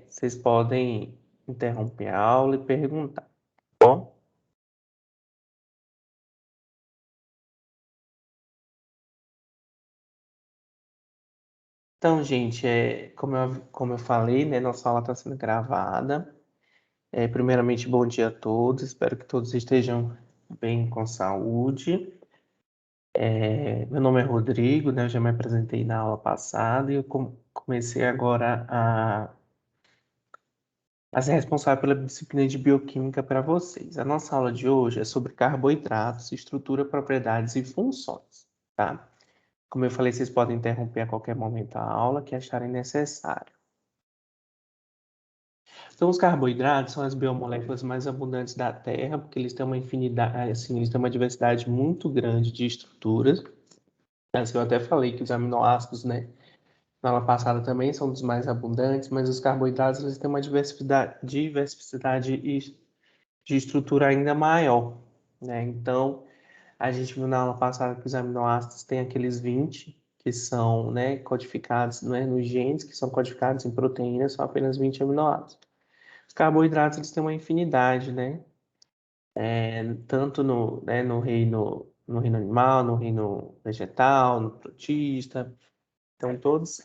vocês podem interromper a aula e perguntar, tá bom? Então, gente, como eu falei, né, nossa aula está sendo gravada. Primeiramente, bom dia a todos. Espero que todos estejam bem com saúde. Meu nome é Rodrigo, né? Eu já me apresentei na aula passada e eu comecei agora a ser responsável pela disciplina de bioquímica para vocês. A nossa aula de hoje é sobre carboidratos, estrutura, propriedades e funções, tá? Como eu falei, vocês podem interromper a qualquer momento a aula que acharem necessário. Então, os carboidratos são as biomoléculas mais abundantes da Terra, porque eles têm uma infinidade, assim, eles têm uma diversidade muito grande de estruturas. Assim, eu até falei que os aminoácidos, né, na aula passada também são dos mais abundantes, mas os carboidratos eles têm uma diversidade de estrutura ainda maior, né? Então, a gente viu na aula passada que os aminoácidos têm aqueles 20 que são, né, codificados, né, nos genes, que são codificados em proteínas, são apenas 20 aminoácidos. Os carboidratos eles têm uma infinidade, né? Tanto no reino animal, no reino vegetal, no protista. Então, todos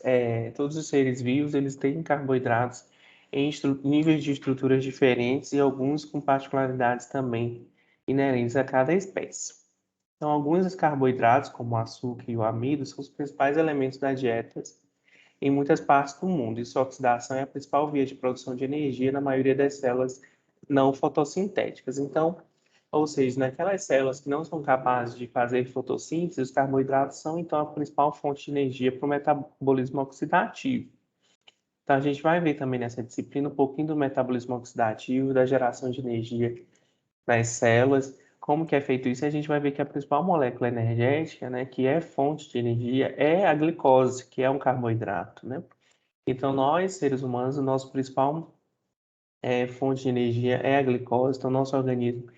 os seres vivos eles têm carboidratos em níveis de estruturas diferentes e alguns com particularidades também inerentes a cada espécie. Então, alguns dos carboidratos, como o açúcar e o amido, são os principais elementos da dieta em muitas partes do mundo, e sua oxidação é a principal via de produção de energia na maioria das células não fotossintéticas. Então, ou seja, naquelas células que não são capazes de fazer fotossíntese, os carboidratos são então a principal fonte de energia para o metabolismo oxidativo. Então, a gente vai ver também nessa disciplina um pouquinho do metabolismo oxidativo, da geração de energia nas células, como que é feito isso, e a gente vai ver que a principal molécula energética, né, que é fonte de energia, é a glicose, que é um carboidrato, né? Então, nós, seres humanos, o nosso principal fonte de energia é a glicose. Então, nosso organismo,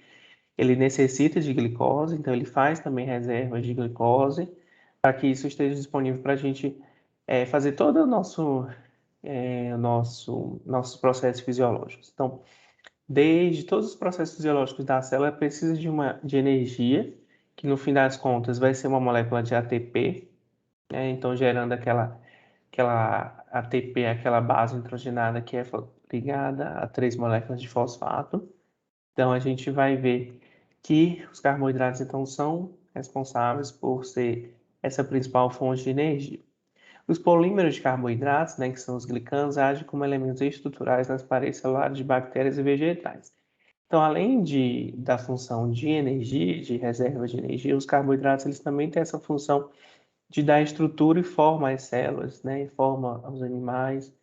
ele necessita de glicose, então ele faz também reservas de glicose, para que isso esteja disponível para a gente fazer todo o nossos processos fisiológicos. Então, desde todos os processos fisiológicos da célula, precisa de energia, que no fim das contas vai ser uma molécula de ATP, né? Então, gerando aquela ATP, aquela base nitrogenada que é ligada a três moléculas de fosfato. Então, a gente vai ver que os carboidratos, então, são responsáveis por ser essa principal fonte de energia. Os polímeros de carboidratos, né, que são os glicanos, agem como elementos estruturais nas paredes celulares de bactérias e vegetais. Então, além da função de energia, de reserva de energia, os carboidratos eles também têm essa função de dar estrutura e forma às células, né, e forma aos animais.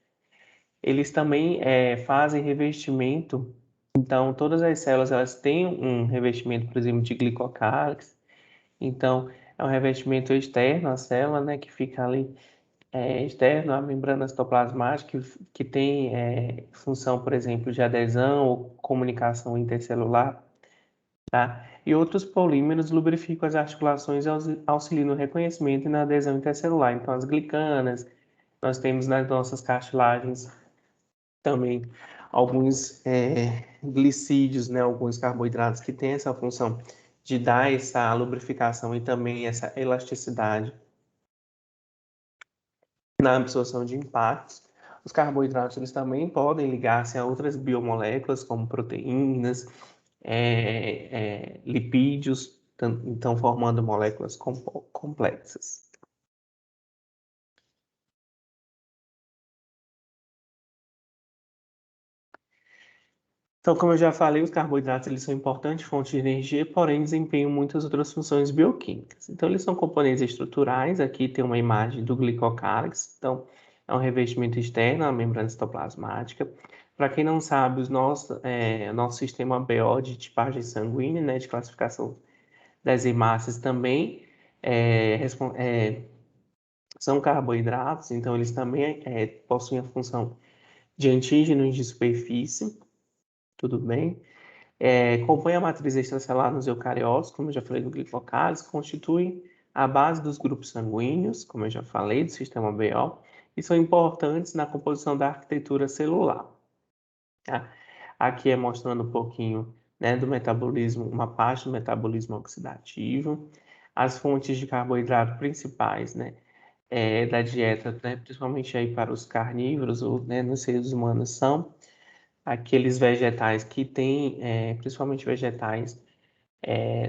Eles também fazem revestimento. Então, todas as células elas têm um revestimento, por exemplo, de glicocálix. Então, é um revestimento externo à célula, né, que fica ali externo à membrana citoplasmática, que tem função, por exemplo, de adesão ou comunicação intercelular, tá? E outros polímeros lubrificam as articulações e auxiliam no reconhecimento e na adesão intercelular. Então, as glicanas, nós temos nas nossas cartilagens também alguns glicídios, né, alguns carboidratos que têm essa função de dar essa lubrificação e também essa elasticidade na absorção de impactos. Os carboidratos eles também podem ligar-se a outras biomoléculas, como proteínas, lipídios, então formando moléculas complexas. Então, como eu já falei, os carboidratos eles são importantes fontes de energia, porém desempenham muitas outras funções bioquímicas. Então, eles são componentes estruturais. Aqui tem uma imagem do glicocálix. Então, é um revestimento externo à membrana citoplasmática. Para quem não sabe, nosso sistema BO de tipagem sanguínea, né, de classificação das hemácias também são carboidratos. Então, eles também possuem a função de antígenos de superfície. Tudo bem? Compõe a matriz extracelular nos eucariotos, como eu já falei do glicocálise, constitui a base dos grupos sanguíneos, como eu já falei, do sistema BO, e são importantes na composição da arquitetura celular. Tá? Aqui é mostrando um pouquinho, né, do metabolismo, uma parte do metabolismo oxidativo, as fontes de carboidrato principais, né, da dieta, né, principalmente aí para os carnívoros ou, né, nos seres humanos, são aqueles vegetais que têm, principalmente vegetais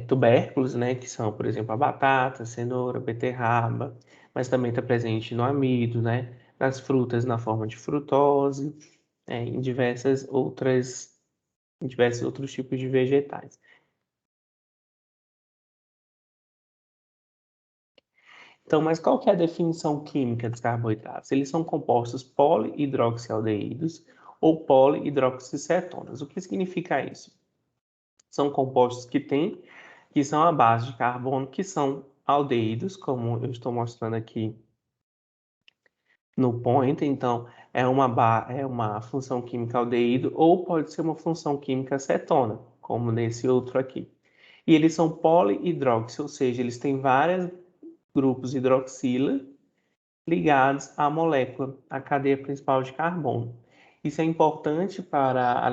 tubérculos, né, que são, por exemplo, a batata, a cenoura, a beterraba, mas também está presente no amido, né, nas frutas na forma de frutose, em diversos outros tipos de vegetais. Então, mas qual que é a definição química dos carboidratos? Eles são compostos polihidroxialdeídos ou polihidroxicetonas. O que significa isso? São compostos que são a base de carbono, que são aldeídos, como eu estou mostrando aqui no point. Então, é uma função química aldeído, ou pode ser uma função química cetona, como nesse outro aqui. E eles são polihidroxi, ou seja, eles têm vários grupos hidroxila ligados à molécula, à cadeia principal de carbono. Isso é importante para a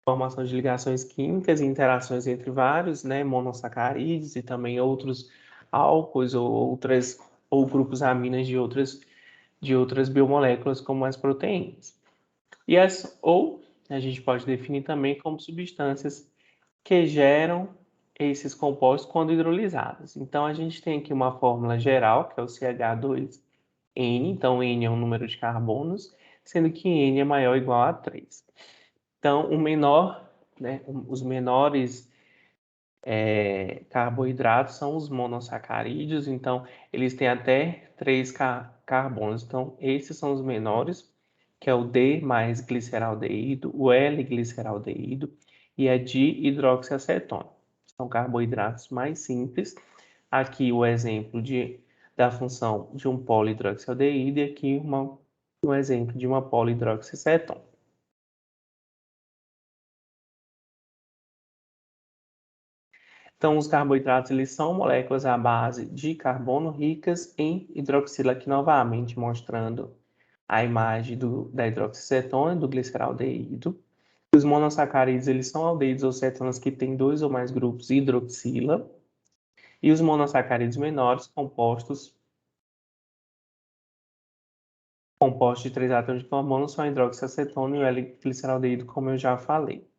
formação de ligações químicas e interações entre vários, né, monossacarídeos e também outros álcools ou grupos aminas de outras biomoléculas como as proteínas. Ou a gente pode definir também como substâncias que geram esses compostos quando hidrolisados. Então a gente tem aqui uma fórmula geral, que é o CH2N, então N é um número de carbonos, sendo que N é maior ou igual a 3. Então, os menores carboidratos são os monossacarídeos, então eles têm até 3 carbonos. Então, esses são os menores, que é o D mais gliceraldeído, o L gliceraldeído e a dihidroxiacetona. São carboidratos mais simples. Aqui o exemplo da função de um polihidroxialdeído e aqui um exemplo de uma polihidroxicetona. Então, os carboidratos eles são moléculas à base de carbono ricas em hidroxila, aqui novamente mostrando a imagem da hidroxicetona, do gliceraldeído. Os monossacarídeos eles são aldeídos ou cetonas que têm 2 ou mais grupos hidroxila. E os monossacarídeos menores compostos de 3 átomos de carbono são a hidroxiacetona e o L-gliceraldeído, como eu já falei.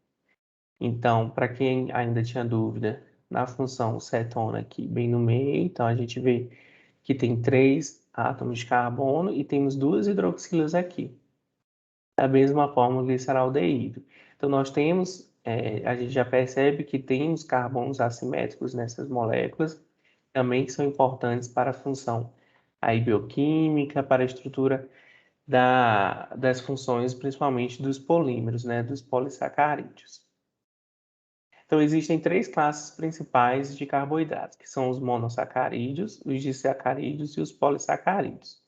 Então, para quem ainda tinha dúvida, na função cetona aqui bem no meio, então a gente vê que tem 3 átomos de carbono e temos 2 hidroxilas aqui. Da mesma forma, o gliceraldeído. Então, a gente já percebe que tem os carbonos assimétricos nessas moléculas, também que são importantes para a função aí, bioquímica, para a estrutura das funções, principalmente dos polímeros, né, dos polissacarídeos. Então, existem 3 classes principais de carboidratos, que são os monossacarídeos, os disacarídeos e os polissacarídeos.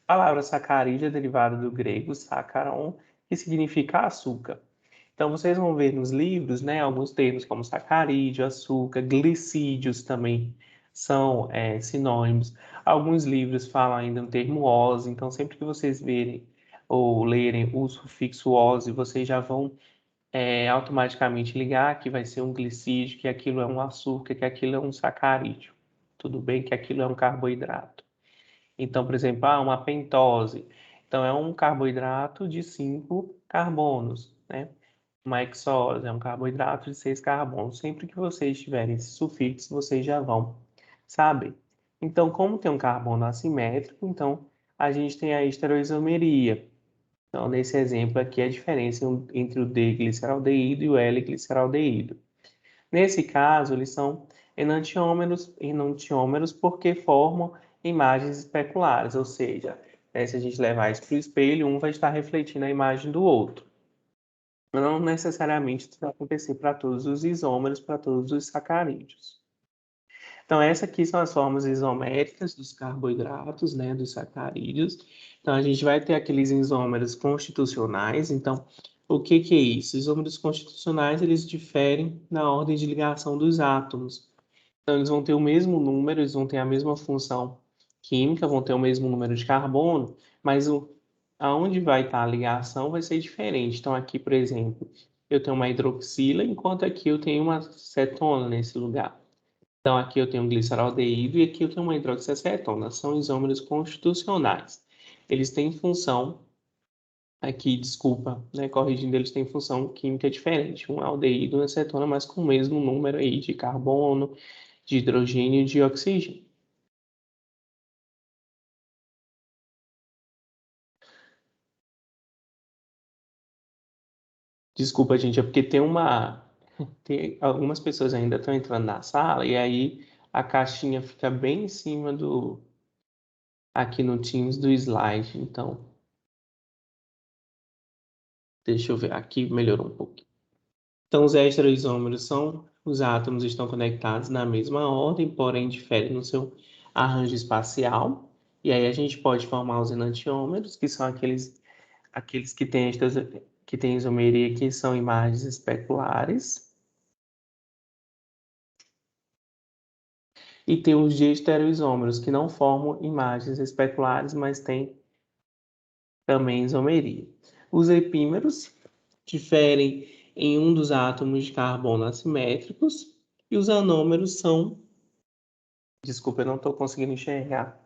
A palavra sacarídeo é derivada do grego saccharon, que significa açúcar. Então, vocês vão ver nos livros, né, alguns termos como sacarídeo, açúcar, glicídios também são sinônimos. Alguns livros falam ainda no termo ose, então sempre que vocês verem ou lerem o sufixo ose, vocês já vão automaticamente ligar que vai ser um glicídio, que aquilo é um açúcar, que aquilo é um sacarídeo. Tudo bem que aquilo é um carboidrato. Então, por exemplo, uma pentose. Então, é um carboidrato de 5 carbonos, né? Uma hexose é um carboidrato de 6 carbonos. Sempre que vocês tiverem esse sufixo, vocês já vão saber. Então, como tem um carbono assimétrico, então a gente tem a estereoisomeria. Então, nesse exemplo aqui, a diferença entre o D-gliceraldeído e o L-gliceraldeído. Nesse caso, eles são enantiômeros porque formam imagens especulares, ou seja, se a gente levar isso para o espelho, um vai estar refletindo a imagem do outro. Não necessariamente isso vai acontecer para todos os isômeros, para todos os sacarídeos. Então, essas aqui são as formas isoméricas dos carboidratos, né, dos sacarídeos. Então, a gente vai ter aqueles isômeros constitucionais. Então, o que é isso? Isômeros constitucionais, eles diferem na ordem de ligação dos átomos. Então, eles vão ter o mesmo número, eles vão ter a mesma função química, vão ter o mesmo número de carbono, mas aonde vai estar a ligação vai ser diferente. Então, aqui, por exemplo, eu tenho uma hidroxila, enquanto aqui eu tenho uma cetona nesse lugar. Então, aqui eu tenho um gliceraldeído e aqui eu tenho uma hidroxiacetona. São isômeros constitucionais. Eles têm função, aqui, desculpa, né, corrigindo, eles têm função química diferente. Um aldeído e uma acetona, mas com o mesmo número aí de carbono, de hidrogênio e de oxigênio. Desculpa, gente, é porque tem algumas pessoas ainda estão entrando na sala e aí a caixinha fica bem em cima aqui no Teams do slide. Então, deixa eu ver, aqui melhorou um pouco. Então, os estereoisômeros são os átomos estão conectados na mesma ordem, porém diferem no seu arranjo espacial. E aí a gente pode formar os enantiômeros, que são aqueles que têm isomeria, que são imagens especulares. E tem os diestereoisômeros, que não formam imagens especulares, mas têm também isomeria. Os epímeros diferem em um dos átomos de carbono assimétricos, e os anômeros são, desculpa, eu não estou conseguindo enxergar,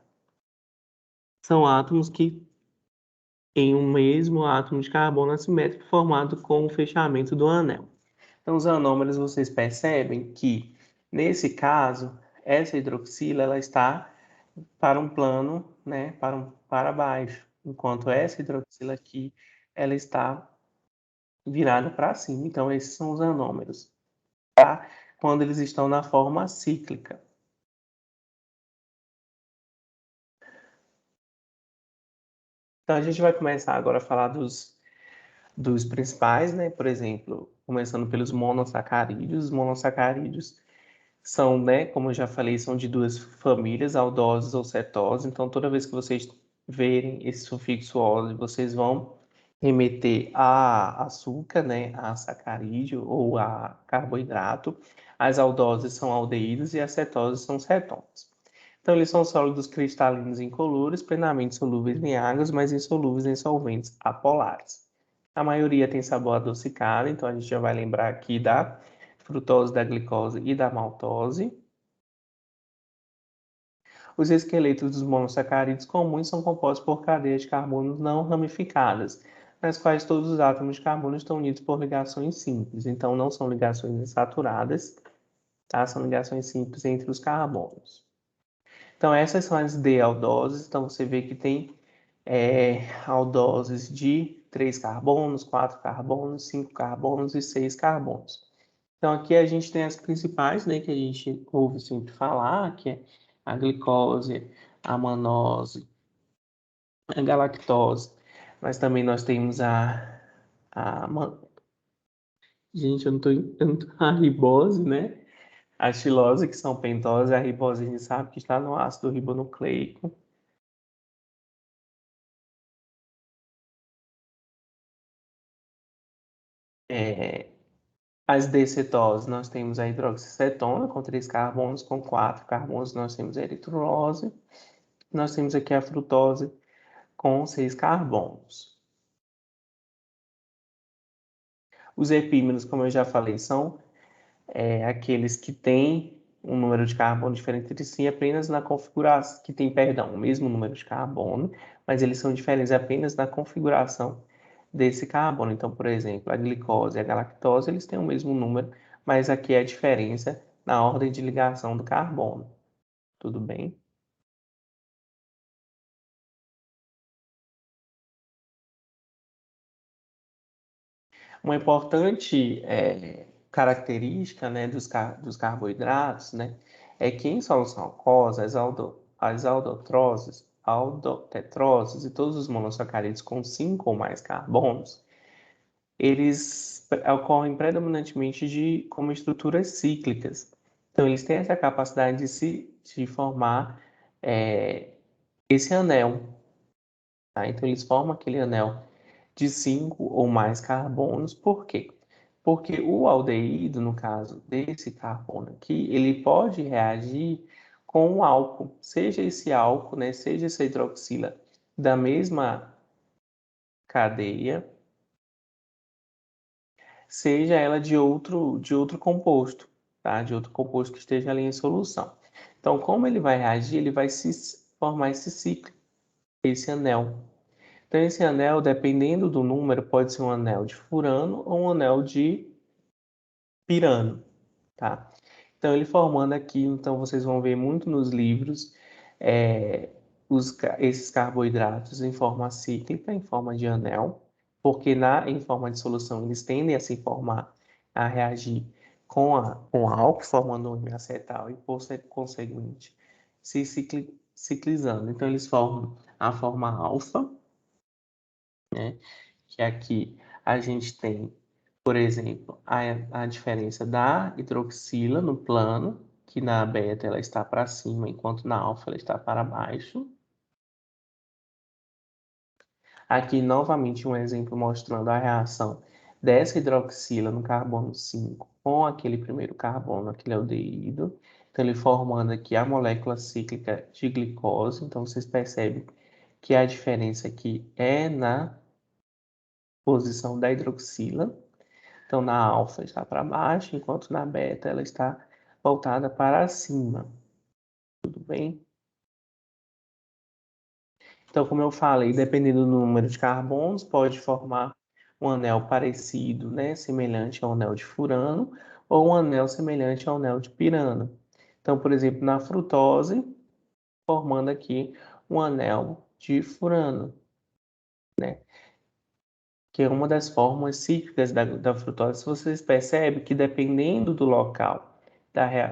são átomos que têm um mesmo átomo de carbono assimétrico formado com o fechamento do anel. Então, os anômeros, vocês percebem que, nesse caso, essa hidroxila ela está para um plano, né, para baixo, enquanto essa hidroxila aqui, ela está virada para cima. Então, esses são os anômeros, tá? Quando eles estão na forma cíclica. Então, a gente vai começar agora a falar dos principais, né? Por exemplo, começando pelos monossacarídeos. Os monossacarídeos são, né, como eu já falei, são de duas famílias, aldoses ou cetose. Então, toda vez que vocês verem esse sufixo -ose, vocês vão remeter a açúcar, né, a sacarídeo ou a carboidrato. As aldoses são aldeídos e as cetoses são cetonas. Então, eles são sólidos cristalinos incolores, plenamente solúveis em águas, mas insolúveis em solventes apolares. A maioria tem sabor adocicado, então a gente já vai lembrar aqui da frutose, da glicose e da maltose. Os esqueletos dos monossacarídeos comuns são compostos por cadeias de carbono não ramificadas, nas quais todos os átomos de carbono estão unidos por ligações simples. Então, não são ligações insaturadas, tá? São ligações simples entre os carbonos. Então, essas são as D-aldoses. Então, você vê que tem aldoses de 3 carbonos, 4 carbonos, 5 carbonos e 6 carbonos. Então, aqui a gente tem as principais, né, que a gente ouve sempre falar, que é a glicose, a manose, a galactose. Mas também nós temos a gente, a ribose, né? A xilose, que são pentose, a ribose a gente sabe que está no ácido ribonucleico. É, as decetoses, nós temos a hidroxicetona com 3 carbonos, com 4 carbonos nós temos a eritrulose. Nós temos aqui a frutose com 6 carbonos. Os epímeros, como eu já falei, são aqueles que têm um número de carbono diferente entre si apenas na configuração, que tem, perdão, o mesmo número de carbono, mas eles são diferentes apenas na configuração desse carbono. Então, por exemplo, a glicose e a galactose, eles têm o mesmo número, mas aqui é a diferença na ordem de ligação do carbono. Tudo bem? Uma importante característica, né, dos carboidratos, né, é que em solução aquosa, as aldotroses, aldotetroses e todos os monossacarídeos com 5 ou mais carbonos, eles ocorrem predominantemente como estruturas cíclicas. Então, eles têm essa capacidade de formar esse anel, tá? Então, eles formam aquele anel de 5 ou mais carbonos. Por quê? Porque o aldeído, no caso desse carbono aqui, ele pode reagir com o álcool, seja esse álcool, né, seja essa hidroxila da mesma cadeia, seja ela de outro composto, tá? De outro composto que esteja ali em solução. Então, como ele vai reagir, ele vai se formar esse ciclo, esse anel. Então, esse anel, dependendo do número, pode ser um anel de furano ou um anel de pirano, tá? Então, ele formando aqui, então vocês vão ver muito nos livros, esses carboidratos em forma cíclica, em forma de anel, porque em forma de solução eles tendem a se formar, a reagir com álcool, formando um M-acetal e, por ser conseguinte, se ciclizando. Então, eles formam a forma alfa, né? Que aqui a gente tem, por exemplo, a diferença da hidroxila no plano, que na beta ela está para cima, enquanto na alfa ela está para baixo. Aqui, novamente, um exemplo mostrando a reação dessa hidroxila no carbono 5 com aquele primeiro carbono, aquele aldeído. Então, ele formando aqui a molécula cíclica de glicose. Então, vocês percebem que a diferença aqui é na posição da hidroxila. Então, na alfa está para baixo, enquanto na beta ela está voltada para cima. Tudo bem? Então, como eu falei, dependendo do número de carbonos, pode formar um anel parecido, né, semelhante ao anel de furano, ou um anel semelhante ao anel de pirano. Então, por exemplo, na frutose, formando aqui um anel de furano, né? Que é uma das formas cíclicas da frutose. Vocês percebem que dependendo do local,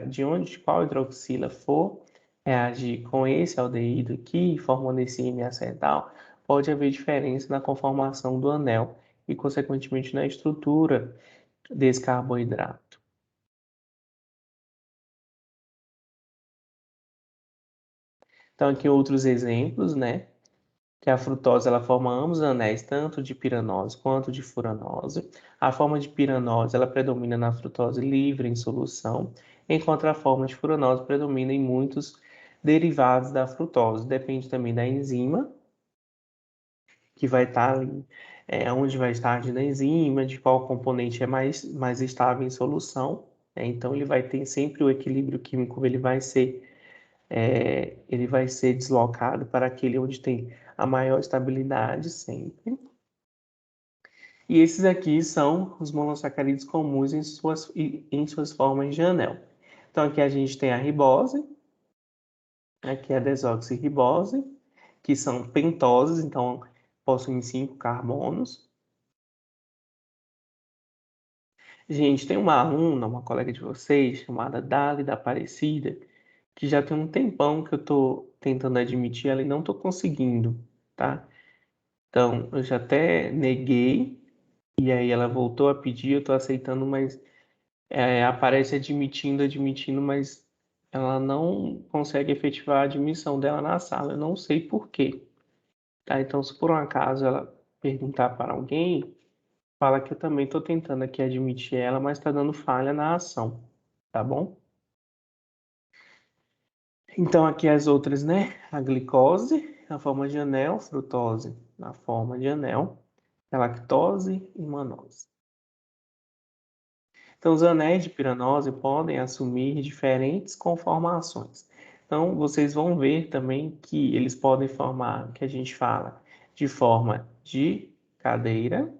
de qual hidroxila for reagir com esse aldeído aqui, formando esse M-acetal, pode haver diferença na conformação do anel e, consequentemente, na estrutura desse carboidrato. Então, aqui outros exemplos, né? Que a frutose ela forma ambos os anéis, tanto de piranose quanto de furanose. A forma de piranose ela predomina na frutose livre em solução, enquanto a forma de furanose predomina em muitos derivados da frutose. Depende também da enzima que vai estar ali, onde vai estar agindo a enzima, de qual componente é mais estável em solução. Então ele vai ter sempre o equilíbrio químico, ele vai ser deslocado para aquele onde tem a maior estabilidade sempre. E esses aqui são os monossacarídeos comuns em suas formas de anel. Então aqui a gente tem a ribose, aqui a desoxirribose, que são pentoses, então possuem 5 carbonos. Gente, tem uma aluna, uma colega de vocês, chamada Dálida Aparecida, que já tem um tempão que eu estou tentando admitir ela e não estou conseguindo, tá? Então, eu já até neguei, e aí ela voltou a pedir, eu estou aceitando, mas aparece admitindo, mas ela não consegue efetivar a admissão dela na sala. Eu não sei por quê, tá? Então, se por um acaso ela perguntar para alguém, fala que eu também estou tentando aqui admitir ela, mas está dando falha na ação, tá bom? Então, aqui as outras, né? A glicose, na forma de anel, frutose, na forma de anel, a lactose e manose. Então, os anéis de piranose podem assumir diferentes conformações. Então, vocês vão ver também que eles podem formar, que a gente fala, de forma de cadeira,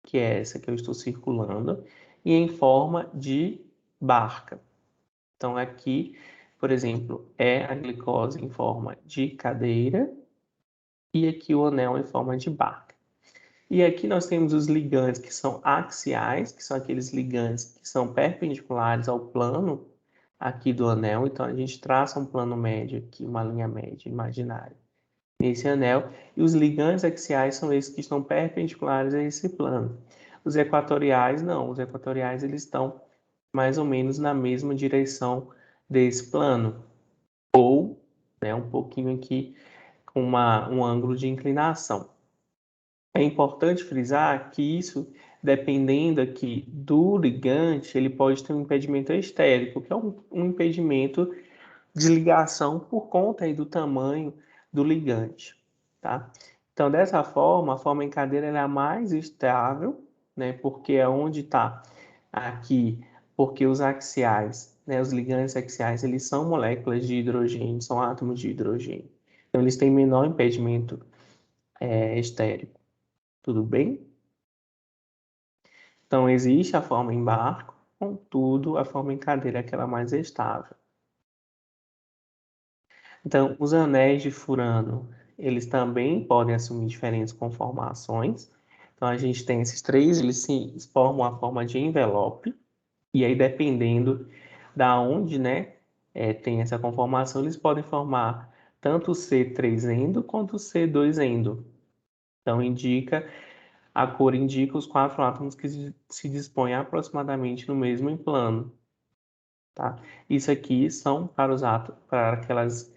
que é essa que eu estou circulando, e em forma de barca. Então, aqui, por exemplo, é a glicose em forma de cadeira e aqui o anel em forma de barca. E aqui nós temos os ligantes que são axiais, que são aqueles ligantes que são perpendiculares ao plano aqui do anel. Então, a gente traça um plano médio aqui, uma linha média imaginária nesse anel. E os ligantes axiais são esses que estão perpendiculares a esse plano. Os equatoriais, não. Os equatoriais, eles estão mais ou menos na mesma direção desse plano. Ou, né, um pouquinho aqui com um ângulo de inclinação. É importante frisar que isso, dependendo aqui do ligante, ele pode ter um impedimento estérico, que é um impedimento de ligação por conta aí do tamanho do ligante, tá? Então, dessa forma, a forma em cadeira ela é a mais estável, né? Porque é onde está aqui, porque os axiais, né? Os ligantes axiais, eles são moléculas de hidrogênio, são átomos de hidrogênio. Então, eles têm menor impedimento estérico. Tudo bem? Então, existe a forma em barco, contudo, a forma em cadeira é aquela mais estável. Então, os anéis de Furano, eles também podem assumir diferentes conformações. Então, a gente tem esses três, eles se formam a forma de envelope, e aí, dependendo da onde, né, tem essa conformação, eles podem formar tanto o C3 endo quanto o C2 endo. Então, a cor indica os quatro átomos que se dispõem aproximadamente no mesmo plano, tá? Isso aqui são para os átomos, para aqueles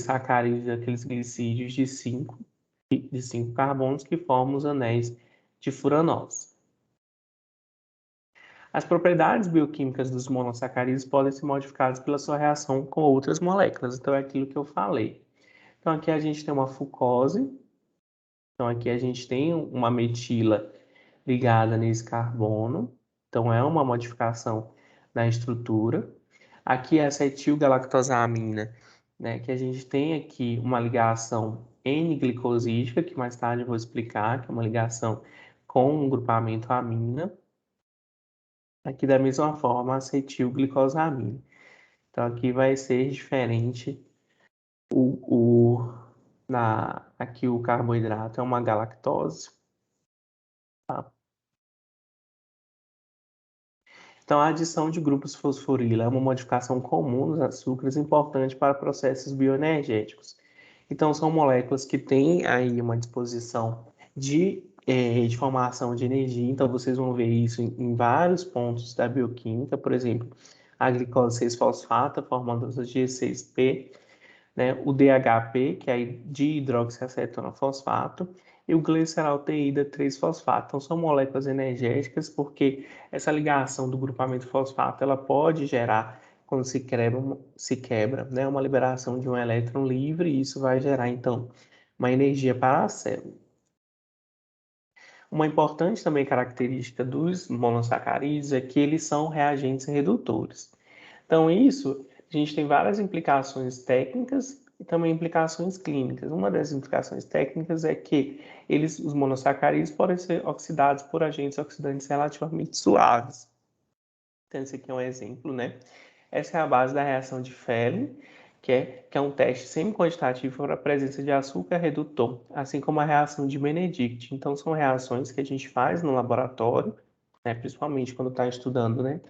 sacarídeos, aqueles glicídios de cinco carbonos que formam os anéis de furanose. As propriedades bioquímicas dos monossacarídeos podem ser modificadas pela sua reação com outras moléculas. Então, é aquilo que eu falei. Então, aqui a gente tem uma fucose. Então, aqui a gente tem uma metila ligada nesse carbono. Então, é uma modificação na estrutura. Aqui é acetilgalactosamina, né? Que a gente tem aqui uma ligação N-glicosídica, que mais tarde eu vou explicar, que é uma ligação com um grupamento amina. Aqui da mesma forma, acetilglicosamina. Então aqui vai ser diferente aqui o carboidrato é uma galactose, tá? Então a adição de grupos fosforila é uma modificação comum nos açúcares importante para processos bioenergéticos. Então são moléculas que têm aí uma disposição de formação de energia. Então vocês vão ver isso em vários pontos da bioquímica, por exemplo, a glicose 6-fosfata formando as G6P, né, o DHP, que é dihidroxiacetona-fosfato, e o gliceraldeída 3-fosfato. Então, são moléculas energéticas porque essa ligação do grupamento fosfato ela pode gerar, quando se quebra, né, uma liberação de um elétron livre, e isso vai gerar, então, uma energia para a célula. Uma importante também característica dos monossacarídeos é que eles são reagentes redutores. Então, isso, a gente tem várias implicações técnicas e também implicações clínicas. Uma das implicações técnicas é que os monossacarídeos podem ser oxidados por agentes oxidantes relativamente suaves. Então, esse aqui é um exemplo, né? Essa é a base da reação de Fehling, que é um teste semi-quantitativo para a presença de açúcar redutor, assim como a reação de Benedict. Então, são reações que a gente faz no laboratório, né? Principalmente quando está estudando, né?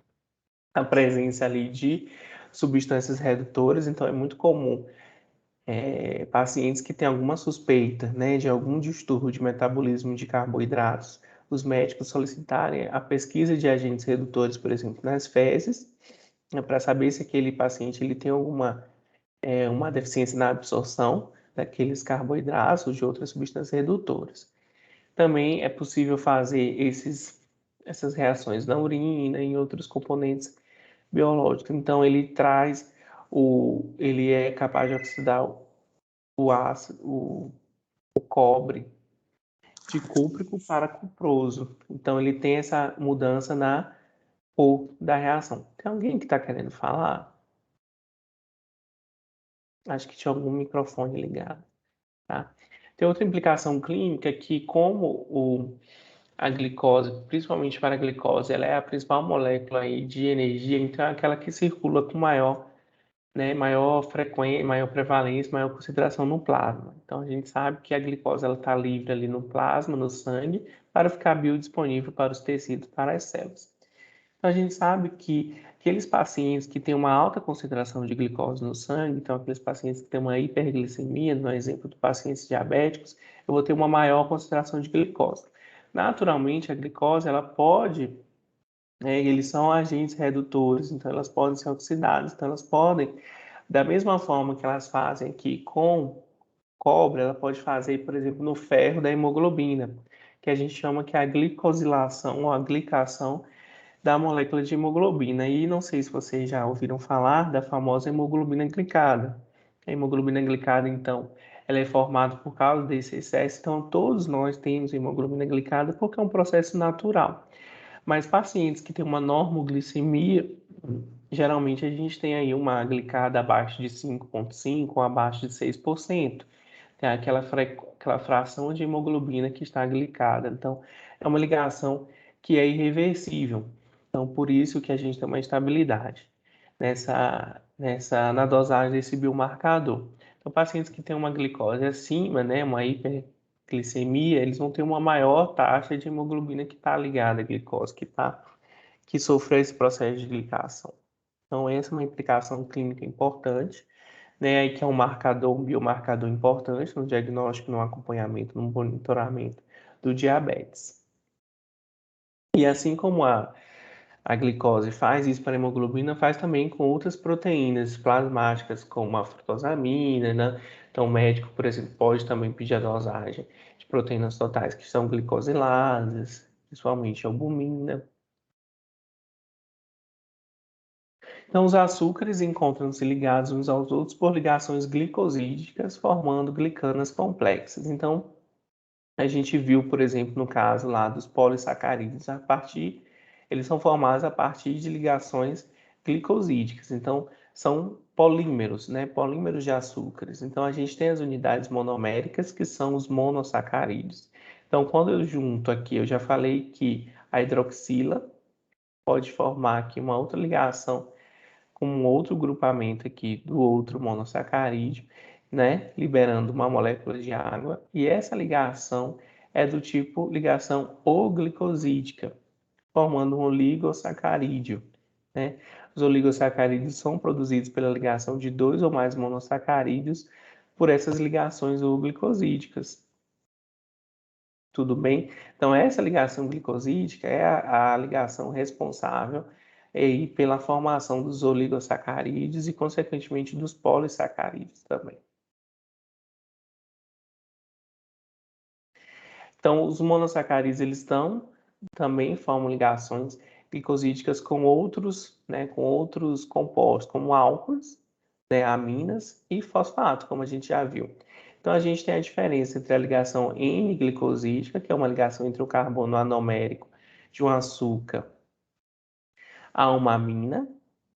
A presença ali de substâncias redutoras, então é muito comum pacientes que têm alguma suspeita, né, de algum distúrbio de metabolismo de carboidratos, os médicos solicitarem a pesquisa de agentes redutores, por exemplo, nas fezes, né, para saber se aquele paciente ele tem uma deficiência na absorção daqueles carboidratos ou de outras substâncias redutoras. Também é possível fazer essas reações na urina e em outros componentes biológicos. Então, ele é capaz de oxidar o ácido, o cobre de cúprico para cuproso. Então, ele tem essa mudança na cor da reação. Tem alguém que está querendo falar? Acho que tinha algum microfone ligado, tá? Tem outra implicação clínica que, como a glicose, principalmente para a glicose, ela é a principal molécula aí de energia, então é aquela que circula com maior frequência, maior prevalência, maior concentração no plasma. Então a gente sabe que a glicose ela está livre ali no plasma, no sangue, para ficar biodisponível para os tecidos, para as células. Então a gente sabe que aqueles pacientes que têm uma alta concentração de glicose no sangue, então aqueles pacientes que têm uma hiperglicemia, no exemplo de pacientes diabéticos, eu vou ter uma maior concentração de glicose. Naturalmente, a glicose ela pode, eles são agentes redutores, então elas podem ser oxidadas, então elas podem, da mesma forma que elas fazem aqui com cobre, ela pode fazer, por exemplo, no ferro da hemoglobina, que a gente chama que é a glicosilação ou a glicação da molécula de hemoglobina. E não sei se vocês já ouviram falar da famosa hemoglobina glicada. A hemoglobina glicada, então, ela é formada por causa desse excesso. Então, todos nós temos hemoglobina glicada porque é um processo natural. Mas pacientes que têm uma normoglicemia, geralmente a gente tem aí uma glicada abaixo de 5,5 ou abaixo de 6%. Tem aquela fração de hemoglobina que está glicada. Então, é uma ligação que é irreversível. Então, por isso que a gente tem uma estabilidade na dosagem desse biomarcador. Então, pacientes que têm uma glicose acima, né, uma hiperglicemia, eles vão ter uma maior taxa de hemoglobina que está ligada à glicose, que sofreu esse processo de glicação. Então, essa é uma implicação clínica importante, né, aí que é um biomarcador importante no diagnóstico, no acompanhamento, no monitoramento do diabetes. E assim como a glicose faz isso para a hemoglobina, faz também com outras proteínas plasmáticas, como a frutosamina, né? Então, o médico, por exemplo, pode também pedir a dosagem de proteínas totais que são glicosiladas, principalmente a albumina. Então, os açúcares encontram-se ligados uns aos outros por ligações glicosídicas, formando glicanas complexas. Então, a gente viu, por exemplo, no caso lá dos polissacarídeos, eles são formados a partir de ligações glicosídicas. Então, são polímeros, né? Polímeros de açúcares. Então, a gente tem as unidades monoméricas, que são os monossacarídeos. Então, quando eu junto aqui, eu já falei que a hidroxila pode formar aqui uma outra ligação com um outro grupamento aqui do outro monossacarídeo, né, liberando uma molécula de água, e essa ligação é do tipo ligação oglicosídica, formando um oligosacarídeo, né? Os oligosacarídeos são produzidos pela ligação de dois ou mais monossacarídeos por essas ligações oglicosídicas. Tudo bem? Então, essa ligação glicosídica é a ligação responsável pela formação dos oligosacarídeos e, consequentemente, dos polissacarídeos também. Então, os monossacarídeos, eles também formam ligações glicosídicas com outros, né, com outros compostos, como álcools, né, aminas e fosfato, como a gente já viu. Então, a gente tem a diferença entre a ligação N-glicosídica, que é uma ligação entre o carbono anomérico de um açúcar a uma amina.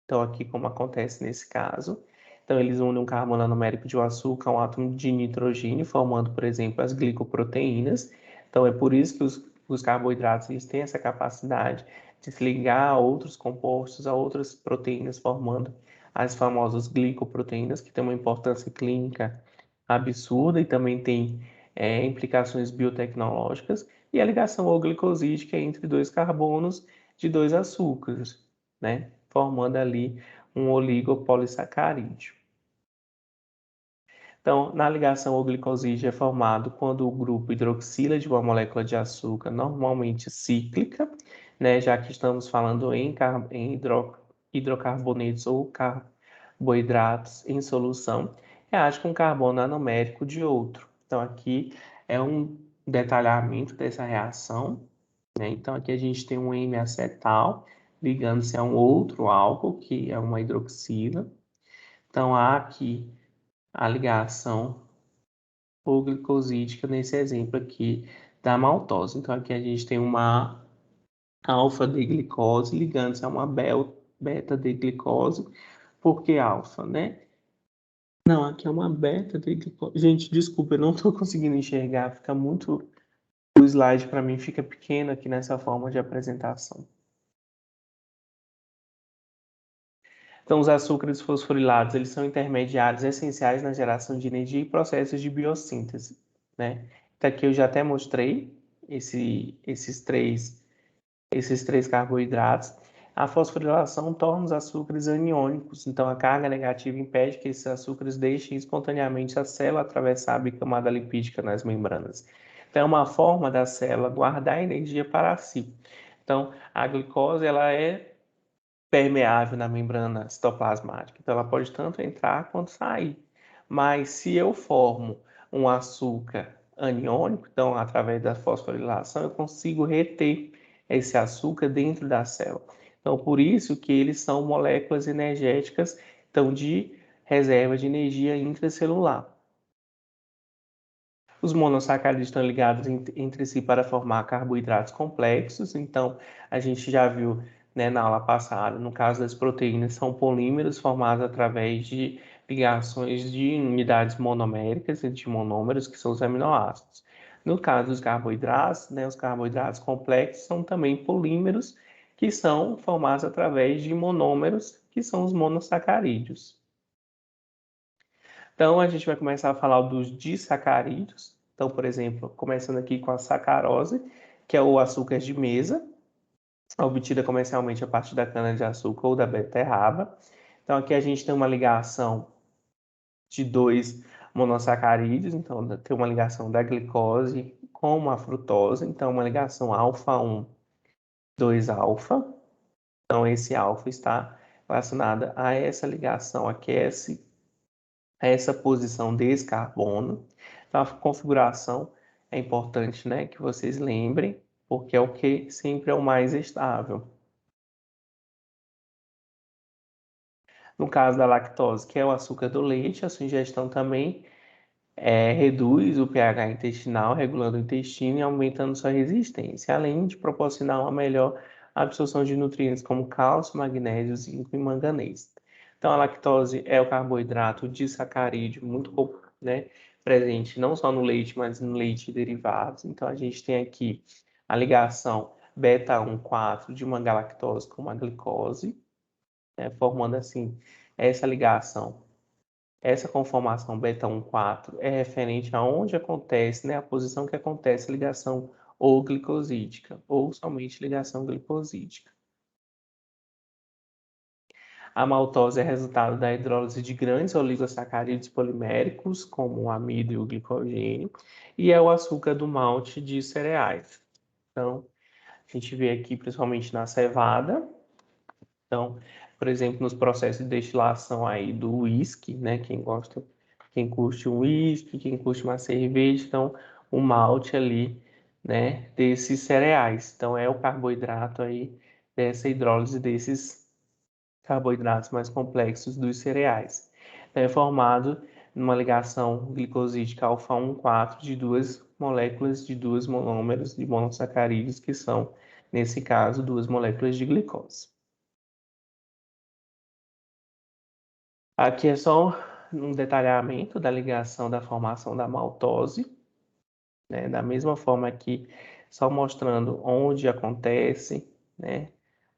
Então, aqui como acontece nesse caso. Então, eles unem um carbono anomérico de um açúcar a um átomo de nitrogênio, formando, por exemplo, as glicoproteínas. Então, é por isso que os carboidratos eles têm essa capacidade de se ligar a outros compostos, a outras proteínas, formando as famosas glicoproteínas, que têm uma importância clínica absurda e também tem implicações biotecnológicas. E a ligação oglicosídica é entre dois carbonos de dois açúcares, né? Formando ali um oligopolissacarídeo. Então, na ligação oglicosídea é formado quando o grupo hidroxila de uma molécula de açúcar, normalmente cíclica, né, já que estamos falando em hidrocarbonetos ou carboidratos em solução, reage com carbono anomérico de outro. Então, aqui é um detalhamento dessa reação, né? Então, aqui a gente tem um M-acetal ligando-se a um outro álcool, que é uma hidroxila. Então, há aqui a ligação glicosídica nesse exemplo aqui da maltose. Então, aqui a gente tem uma alfa-D-glicose ligando-se a uma beta-D-glicose. Por que alfa, né? Não, aqui é uma beta-D-glicose. Gente, desculpa, eu não estou conseguindo enxergar. Fica muito... O slide para mim fica pequeno aqui nessa forma de apresentação. Então, os açúcares fosforilados, eles são intermediários essenciais na geração de energia e processos de biossíntese, né? Então, aqui eu já até mostrei esses três carboidratos. A fosforilação torna os açúcares aniônicos, então a carga negativa impede que esses açúcares deixem espontaneamente a célula atravessar a bicamada lipídica nas membranas. Então, é uma forma da célula guardar energia para si. Então, a glicose, ela é permeável na membrana citoplasmática. Então, ela pode tanto entrar quanto sair. Mas se eu formo um açúcar aniônico, então, através da fosforilação, eu consigo reter esse açúcar dentro da célula. Então, por isso que eles são moléculas energéticas, então, de reserva de energia intracelular. Os monossacarídeos estão ligados entre si para formar carboidratos complexos. Então, a gente já viu, né, na aula passada, no caso das proteínas, são polímeros formados através de ligações de unidades monoméricas, de monômeros, que são os aminoácidos. No caso dos carboidratos, né, os carboidratos complexos são também polímeros que são formados através de monômeros, que são os monossacarídeos. Então, a gente vai começar a falar dos disacarídeos. Então, por exemplo, começando aqui com a sacarose, que é o açúcar de mesa, obtida comercialmente a partir da cana-de-açúcar ou da beterraba. Então, aqui a gente tem uma ligação de dois monossacarídeos, então tem uma ligação da glicose com a frutose, então uma ligação alfa-1, 2-alfa. Então, esse alfa está relacionado a essa ligação aqui, essa posição desse carbono. Então, a configuração é importante, né, que vocês lembrem, porque é o que sempre é o mais estável. No caso da lactose, que é o açúcar do leite, a sua ingestão também reduz o pH intestinal, regulando o intestino e aumentando sua resistência, além de proporcionar uma melhor absorção de nutrientes como cálcio, magnésio, zinco e manganês. Então, a lactose é o carboidrato disacarídeo muito, né, presente não só no leite, mas no leite e derivados. Então, a gente tem aqui a ligação beta-1,4 de uma galactose com uma glicose, né, formando assim essa ligação. Essa conformação beta-1,4 é referente a onde acontece, né, a posição que acontece a ligação ou glicosídica, ou somente ligação glicosídica. A maltose é resultado da hidrólise de grandes oligosacarídeos poliméricos, como o amido e o glicogênio, e é o açúcar do malte de cereais. Então, a gente vê aqui principalmente na cevada. Então, por exemplo, nos processos de destilação aí do uísque, né? Quem curte o uísque, quem curte uma cerveja, então o malte ali, né? Desses cereais. Então é o carboidrato aí dessa hidrólise desses carboidratos mais complexos dos cereais. É formado numa ligação glicosídica alfa-1,4 de duas moléculas de duas monômeros de monossacarídeos, que são, nesse caso, duas moléculas de glicose. Aqui é só um detalhamento da ligação da formação da maltose, né? Da mesma forma aqui, só mostrando onde acontece, né,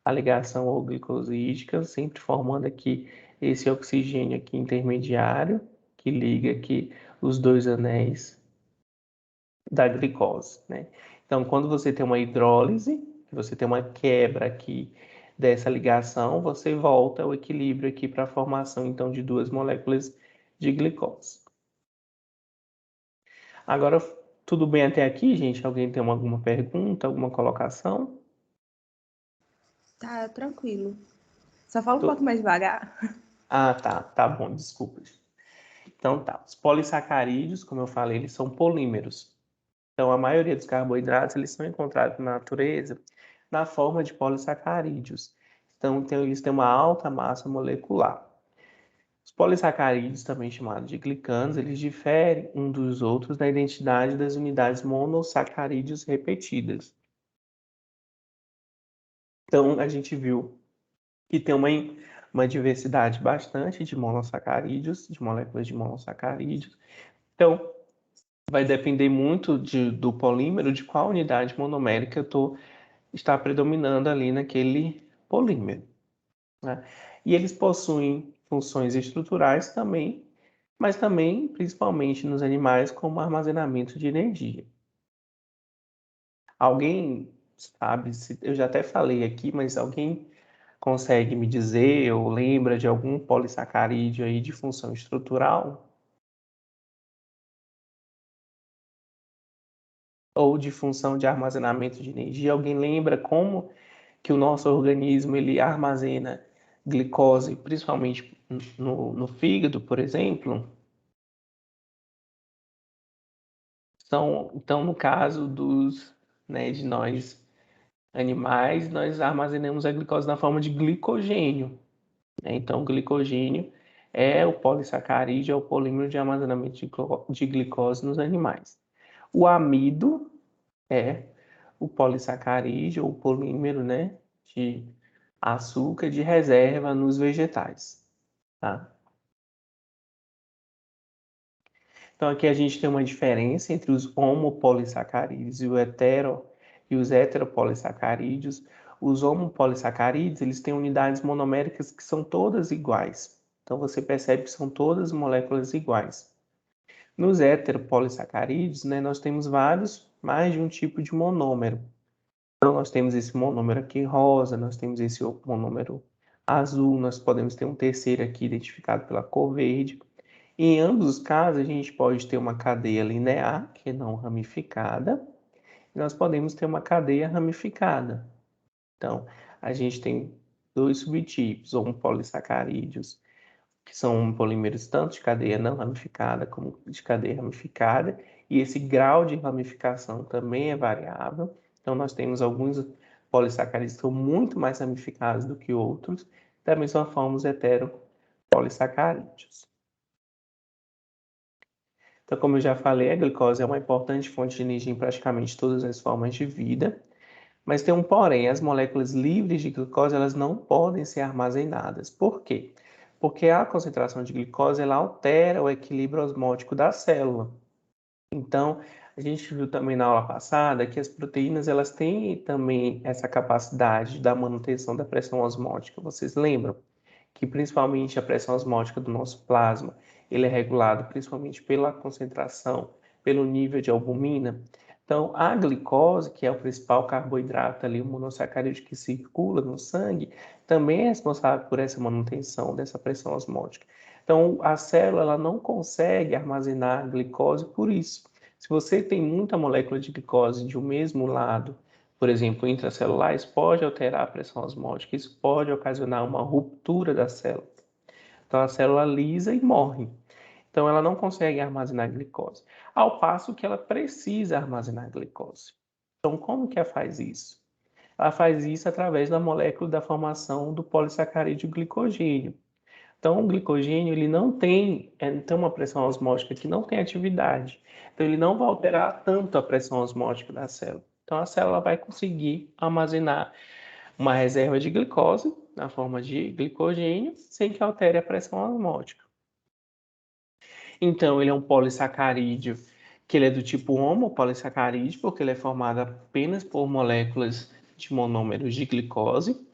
a ligação glicosídica, sempre formando aqui esse oxigênio aqui intermediário, que liga aqui os dois anéis da glicose, né? Então, quando você tem uma hidrólise, você tem uma quebra aqui dessa ligação, você volta ao equilíbrio aqui para a formação, então, de duas moléculas de glicose. Agora, tudo bem até aqui, gente? Alguém tem alguma pergunta, alguma colocação? Tá tranquilo. Só fala um pouco mais devagar. Ah, tá bom, desculpa. Então tá, os polissacarídeos, como eu falei, eles são polímeros. Então, a maioria dos carboidratos, eles são encontrados na natureza na forma de polissacarídeos. Então, eles têm uma alta massa molecular. Os polissacarídeos, também chamados de glicanos, eles diferem um dos outros na identidade das unidades monossacarídeos repetidas. Então, a gente viu que tem uma diversidade bastante de monossacarídeos, de moléculas de monossacarídeos. Então, vai depender muito do polímero, de qual unidade monomérica está predominando ali naquele polímero, né? E eles possuem funções estruturais também, mas também, principalmente nos animais, como armazenamento de energia. Alguém sabe, eu já até falei aqui, mas alguém consegue me dizer ou lembra de algum polissacarídeo aí de função estrutural? Ou de função de armazenamento de energia? Alguém lembra como que o nosso organismo ele armazena glicose, principalmente no fígado, por exemplo? Então, no caso né, de nós animais, nós armazenamos a glicose na forma de glicogênio, né? Então, o glicogênio é o polissacarídeo, é o polímero de armazenamento de glicose nos animais. O amido é o polissacarídeo, ou polímero, né, de açúcar de reserva nos vegetais, tá? Então, aqui a gente tem uma diferença entre os homopolissacarídeos e os heteropolissacarídeos. Os homopolissacarídeos, eles têm unidades monoméricas que são todas iguais. Então, você percebe que são todas moléculas iguais. Nos heteropolissacarídeos, né, nós temos mais de um tipo de monômero. Então, nós temos esse monômero aqui rosa, nós temos esse monômero azul, nós podemos ter um terceiro aqui identificado pela cor verde. Em ambos os casos, a gente pode ter uma cadeia linear, que é não ramificada, e nós podemos ter uma cadeia ramificada. Então, a gente tem dois subtipos, homopolissacarídeos, que são polímeros tanto de cadeia não ramificada como de cadeia ramificada, e esse grau de ramificação também é variável. Então, nós temos alguns polissacarídeos que são muito mais ramificados do que outros, da mesma forma os heteropolissacarídeos. Então, como eu já falei, a glicose é uma importante fonte de energia em praticamente todas as formas de vida, mas tem um porém, as moléculas livres de glicose elas não podem ser armazenadas. Por quê? Porque a concentração de glicose ela altera o equilíbrio osmótico da célula. Então, a gente viu também na aula passada que as proteínas elas têm também essa capacidade da manutenção da pressão osmótica. Vocês lembram? Que principalmente a pressão osmótica do nosso plasma, ele é regulado principalmente pela concentração, pelo nível de albumina. Então, a glicose, que é o principal carboidrato ali, o monossacarídeo que circula no sangue, também é responsável por essa manutenção dessa pressão osmótica. Então, a célula ela não consegue armazenar a glicose por isso. Se você tem muita molécula de glicose de um mesmo lado, por exemplo, intracelular, isso pode alterar a pressão osmótica, isso pode ocasionar uma ruptura da célula. Então a célula lisa e morre. Então ela não consegue armazenar glicose, ao passo que ela precisa armazenar glicose. Então como que ela faz isso? Ela faz isso através da molécula da formação do polissacarídeo glicogênio. Então o glicogênio ele não tem uma pressão osmótica que não tem atividade. Então ele não vai alterar tanto a pressão osmótica da célula. Então a célula vai conseguir armazenar uma reserva de glicose na forma de glicogênio sem que altere a pressão osmótica. Então ele é um polissacarídeo que ele é do tipo homopolissacarídeo porque ele é formado apenas por moléculas de monômeros de glicose.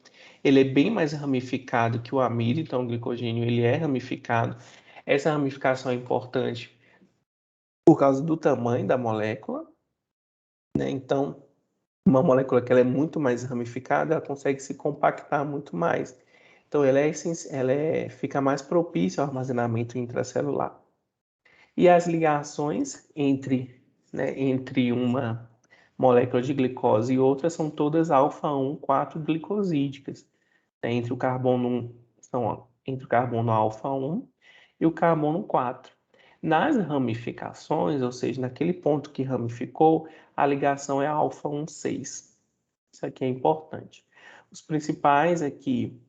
Ele é bem mais ramificado que o amido, então o glicogênio ele é ramificado. Essa ramificação é importante por causa do tamanho da molécula, né? Então, uma molécula que ela é muito mais ramificada, ela consegue se compactar muito mais. Então, fica mais propícia ao armazenamento intracelular. E as ligações entre uma molécula de glicose e outra são todas alfa-1, 4-glicosídicas. Entre o carbono, entre o carbono alfa-1 e o carbono 4. Nas ramificações, ou seja, naquele ponto que ramificou, a ligação é alfa-1, 6. Isso aqui é importante. Os principais aqui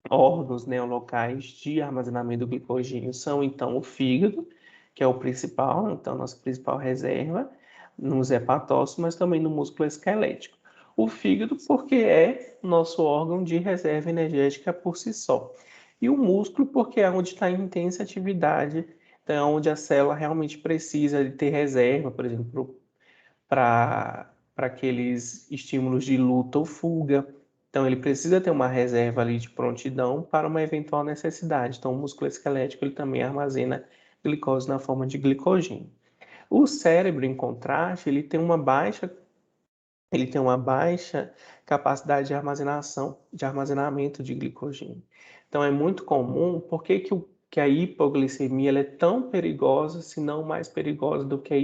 órgãos, né, locais de armazenamento do glicogênio são, então, o fígado, que é o principal, então, nossa principal reserva, nos hepatócitos, mas também no músculo esquelético. O fígado, porque é nosso órgão de reserva energética por si só. E o músculo, porque é onde está em intensa atividade, então, é onde a célula realmente precisa de ter reserva, por exemplo, para aqueles estímulos de luta ou fuga. Então, ele precisa ter uma reserva ali de prontidão para uma eventual necessidade. Então, o músculo esquelético ele também armazena glicose na forma de glicogênio. O cérebro, em contraste, ele tem uma baixa capacidade de armazenamento de glicogênio. Então é muito comum, por que a hipoglicemia ela é tão perigosa, se não mais perigosa do que a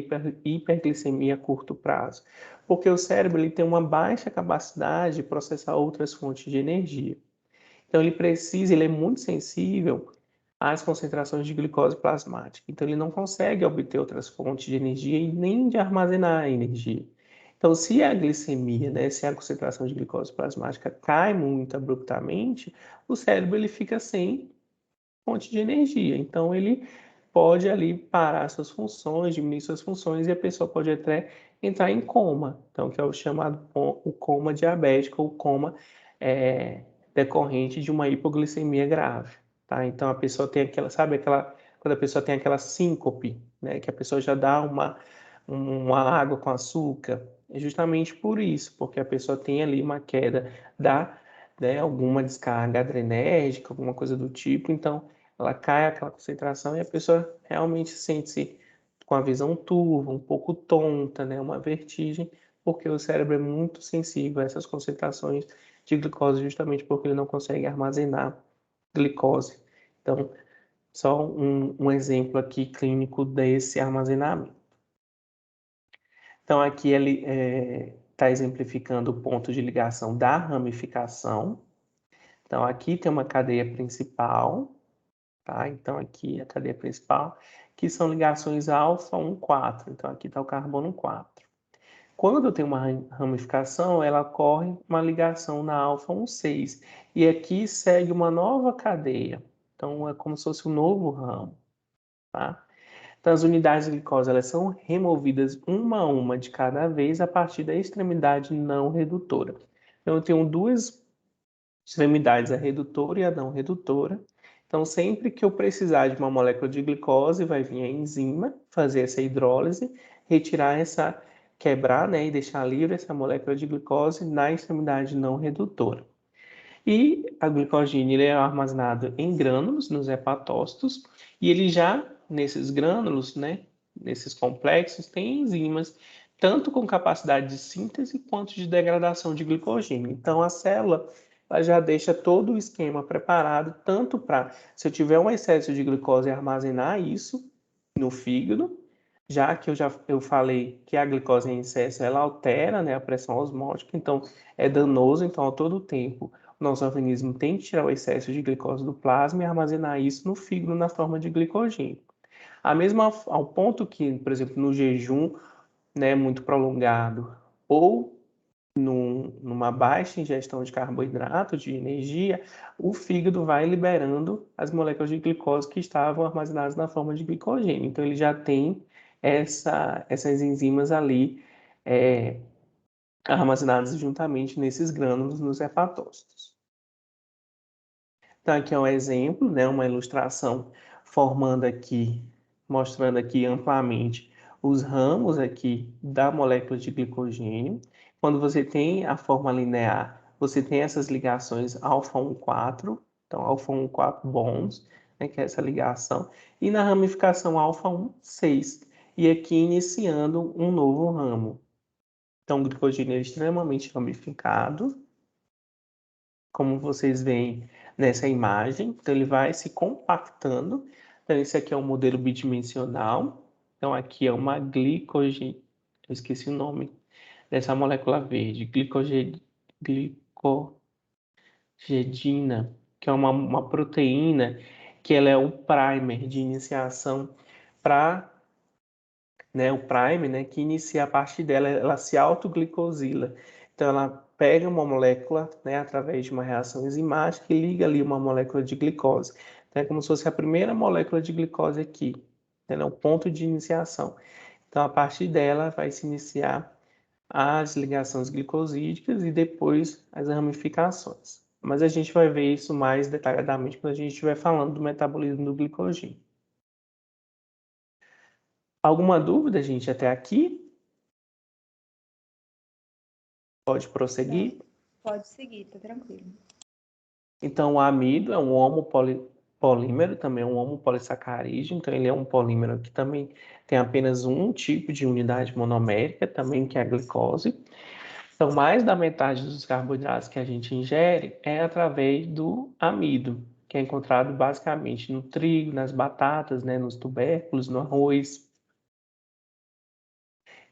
hiperglicemia a curto prazo? Porque o cérebro ele tem uma baixa capacidade de processar outras fontes de energia. Então ele é muito sensível às concentrações de glicose plasmática. Então ele não consegue obter outras fontes de energia e nem de armazenar energia. Então, se a glicemia, né, se a concentração de glicose plasmática cai muito abruptamente, o cérebro ele fica sem fonte de energia. Então, ele pode ali parar suas funções, diminuir suas funções e a pessoa pode até entrar em coma. Então, que é o chamado o coma diabético ou coma decorrente de uma hipoglicemia grave, tá? Então, a pessoa tem aquela, sabe aquela, quando a pessoa tem aquela síncope, né, que a pessoa já dá uma água com açúcar, é justamente por isso, porque a pessoa tem ali uma queda da, né, alguma descarga adrenérgica, alguma coisa do tipo, então ela cai aquela concentração e a pessoa realmente sente-se com a visão turva, um pouco tonta, né, uma vertigem, porque o cérebro é muito sensível a essas concentrações de glicose, justamente porque ele não consegue armazenar glicose. Então, só um exemplo aqui clínico desse armazenamento. Então, aqui ele está exemplificando o ponto de ligação da ramificação. Então, aqui tem uma cadeia principal, tá? Então, aqui a cadeia principal, que são ligações alfa 1, 4. Então, aqui está o carbono 4. Quando tem uma ramificação, ela ocorre uma ligação na alfa 1, 6. E aqui segue uma nova cadeia. Então, é como se fosse um novo ramo, tá? Então, as unidades de glicose elas são removidas uma a uma de cada vez a partir da extremidade não redutora. Então, eu tenho duas extremidades, a redutora e a não redutora. Então, sempre que eu precisar de uma molécula de glicose, vai vir a enzima fazer essa hidrólise, retirar essa, quebrar, né, e deixar livre essa molécula de glicose na extremidade não redutora. E a glicogênio ele é armazenado em grânulos, nos hepatócitos, e ele já, nesses grânulos, né, nesses complexos, tem enzimas, tanto com capacidade de síntese quanto de degradação de glicogênio. Então, a célula ela já deixa todo o esquema preparado, tanto para, se eu tiver um excesso de glicose, armazenar isso no fígado, já que eu falei que a glicose em excesso ela altera, né, a pressão osmótica, então é danoso, então a todo tempo nosso organismo tem que tirar o excesso de glicose do plasma e armazenar isso no fígado na forma de glicogênio. A mesma ao ponto que, por exemplo, no jejum, né, muito prolongado ou numa baixa ingestão de carboidrato, de energia, o fígado vai liberando as moléculas de glicose que estavam armazenadas na forma de glicogênio. Então, ele já tem essas enzimas ali armazenadas juntamente nesses grânulos nos hepatócitos. Então, aqui é um exemplo, né, uma ilustração formando aqui, mostrando aqui amplamente os ramos aqui da molécula de glicogênio. Quando você tem a forma linear, você tem essas ligações alfa 1, 4, então alfa 1, 4 bonds, né, que é essa ligação, e na ramificação alfa 1, 6, e aqui iniciando um novo ramo. Então, o glicogênio é extremamente ramificado, como vocês veem nessa imagem. Então, ele vai se compactando. Então, esse aqui é um modelo bidimensional. Então, aqui é uma glicogênio. Eu esqueci o nome dessa molécula verde. Glicogedina, que é uma proteína que ela é um primer de iniciação para, né, o prime, né, que inicia a partir dela, ela se autoglicosila. Então, ela pega uma molécula, né, através de uma reação enzimática e liga ali uma molécula de glicose. Então, é como se fosse a primeira molécula de glicose aqui, né, o ponto de iniciação. Então, a partir dela vai se iniciar as ligações glicosídicas e depois as ramificações. Mas a gente vai ver isso mais detalhadamente quando a gente estiver falando do metabolismo do glicogênio. Alguma dúvida, gente, até aqui? Pode prosseguir? Pode seguir, tá tranquilo. Então, o amido é um homopolímero, também é um homopolissacarídeo, então ele é um polímero que também tem apenas um tipo de unidade monomérica, também que é a glicose. Então, mais da metade dos carboidratos que a gente ingere é através do amido, que é encontrado basicamente no trigo, nas batatas, né, nos tubérculos, no arroz.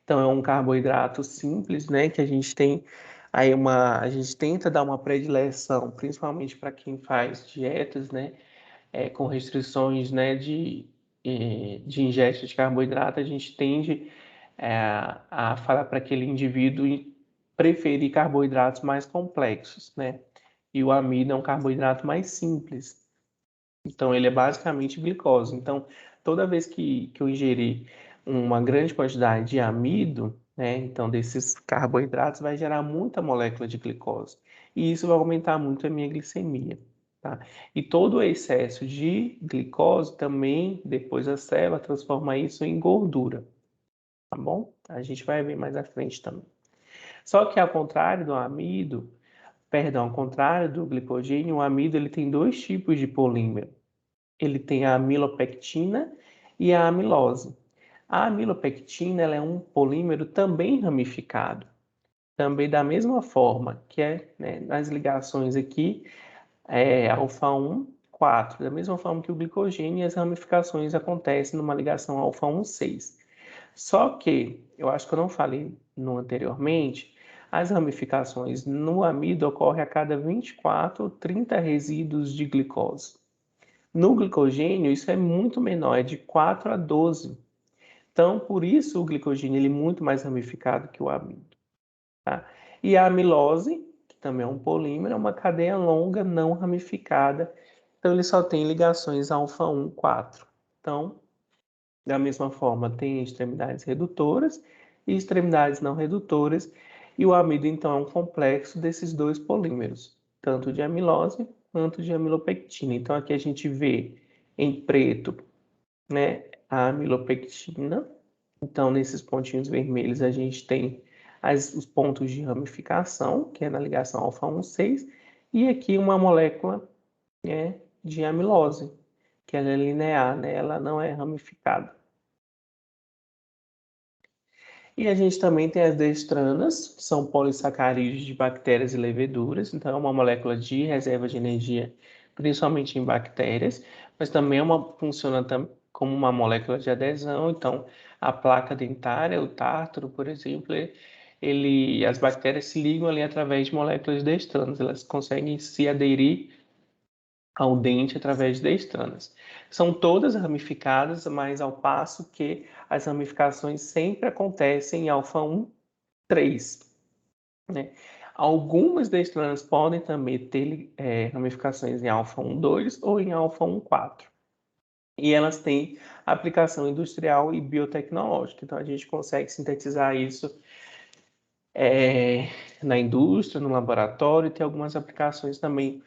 Então, é um carboidrato simples, né, que a gente tem aí a gente tenta dar uma predileção, principalmente para quem faz dietas, né, com restrições, né, de ingesta de carboidrato, a gente tende a falar para aquele indivíduo preferir carboidratos mais complexos, né? E o amido é um carboidrato mais simples. Então, ele é basicamente glicose. Então, toda vez que eu ingerir uma grande quantidade de amido, né, então desses carboidratos, vai gerar muita molécula de glicose. E isso vai aumentar muito a minha glicemia. Tá? E todo o excesso de glicose também, depois a célula transforma isso em gordura. Tá bom? A gente vai ver mais à frente também. Só que ao contrário do amido, perdão, ao contrário do glicogênio, o amido ele tem dois tipos de polímero. Ele tem a amilopectina e a amilose. A amilopectina ela é um polímero também ramificado, também da mesma forma que é, né, nas ligações aqui, alfa 1, 4, da mesma forma que o glicogênio, as ramificações acontecem numa ligação alfa 1, 6. Só que, eu acho que eu não falei no anteriormente, as ramificações no amido ocorrem a cada 24 ou 30 resíduos de glicose. No glicogênio, isso é muito menor, é de 4 a 12. Então, por isso o glicogênio ele é muito mais ramificado que o amido. Tá? E a amilose, que também é um polímero, é uma cadeia longa não ramificada. Então, ele só tem ligações alfa 1, 4. Então, da mesma forma, tem extremidades redutoras e extremidades não redutoras. E o amido, então, é um complexo desses dois polímeros, tanto de amilose quanto de amilopectina. Então, aqui a gente vê em preto, né, a amilopectina. Então, nesses pontinhos vermelhos, a gente tem os pontos de ramificação, que é na ligação alfa 1, 6, e aqui uma molécula, né, de amilose, que ela é linear, né, ela não é ramificada. E a gente também tem as dextranas, que são polissacarídeos de bactérias e leveduras, então é uma molécula de reserva de energia, principalmente em bactérias, mas também funciona como uma molécula de adesão, então a placa dentária, o tártaro, por exemplo, as bactérias se ligam ali através de moléculas dextranas, elas conseguem se aderir ao dente através de dextranas. São todas ramificadas, mas ao passo que as ramificações sempre acontecem em alfa 1, 3. Né? Algumas dextranas podem também ter ramificações em alfa 1, 2 ou em alfa 1, 4. E elas têm aplicação industrial e biotecnológica. Então, a gente consegue sintetizar isso na indústria, no laboratório, e tem algumas aplicações também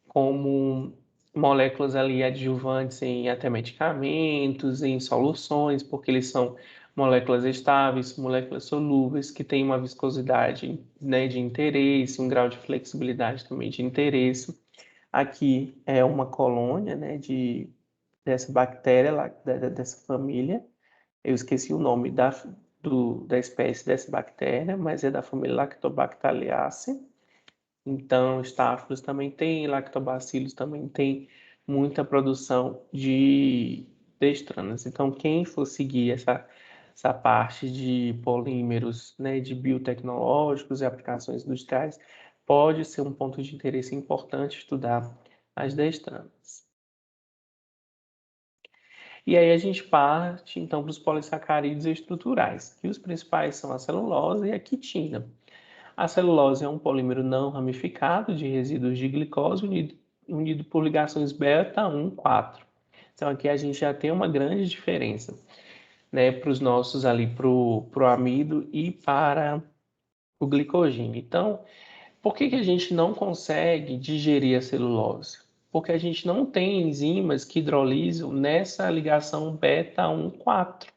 como moléculas ali adjuvantes em até medicamentos, em soluções, porque eles são moléculas estáveis, moléculas solúveis, que têm uma viscosidade, né, de interesse, um grau de flexibilidade também de interesse. Aqui é uma colônia, né, dessa bactéria, dessa família. Eu esqueci o nome da espécie dessa bactéria, mas é da família Lactobactalhaceae. Então, Staphylos também tem, Lactobacillus também tem muita produção de dextranas. Então, quem for seguir essa parte de polímeros, né, de biotecnológicos e aplicações industriais, pode ser um ponto de interesse importante estudar as dextranas. E aí a gente parte, então, para os polissacarídeos estruturais, que os principais são a celulose e a quitina. A celulose é um polímero não ramificado de resíduos de glicose unido por ligações beta 1, 4. Então aqui a gente já tem uma grande diferença, né, para os nossos ali, para o amido e para o glicogênio. Então, por que a gente não consegue digerir a celulose? Porque a gente não tem enzimas que hidrolisam nessa ligação beta 1, 4.